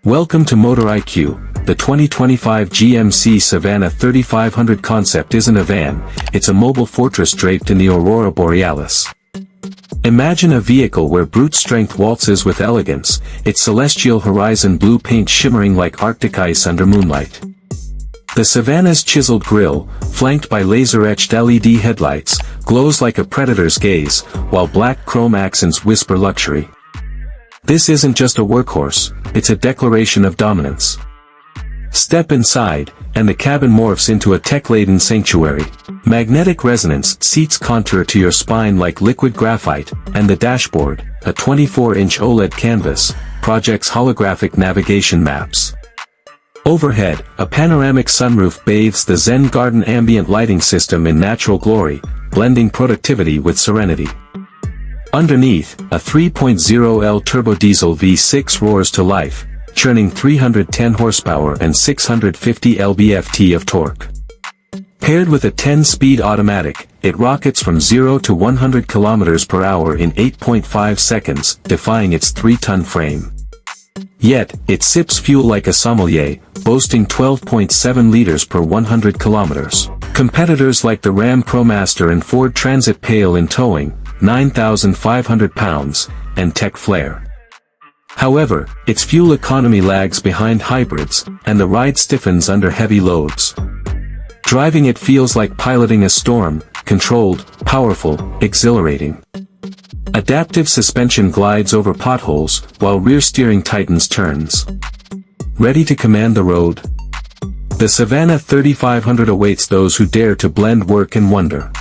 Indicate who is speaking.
Speaker 1: Welcome to Motor IQ. The 2025 GMC Savannah 3500 concept isn't a van, it's a mobile fortress draped in the aurora borealis. Imagine a vehicle where brute strength waltzes with elegance, its celestial horizon blue paint shimmering like Arctic ice under moonlight. The Savannah's chiseled grille, flanked by laser-etched LED headlights, glows like a predator's gaze, while black chrome accents whisper luxury. This isn't just a workhorse, it's a declaration of dominance. Step inside, and the cabin morphs into a tech-laden sanctuary. Magnetic resonance seats contour to your spine like liquid graphite, and the dashboard, a 24-inch OLED canvas, projects holographic navigation maps. Overhead, a panoramic sunroof bathes the Zen Garden ambient lighting system in natural glory, blending productivity with serenity. Underneath, a 3.0L turbo diesel V6 roars to life, churning 310 horsepower and 650 lb-ft of torque. Paired with a 10-speed automatic, it rockets from 0 to 100 km per hour in 8.5 seconds, defying its 3-ton frame. Yet, it sips fuel like a sommelier, boasting 12.7 liters per 100 kilometers. Competitors like the Ram ProMaster and Ford Transit pale in towing, 9,500 pounds, and tech flair. However, its fuel economy lags behind hybrids, and the ride stiffens under heavy loads. Driving it feels like piloting a storm, controlled, powerful, exhilarating. Adaptive suspension glides over potholes, while rear steering tightens turns. Ready to command the road? The Savannah 3500 awaits those who dare to blend work and wonder.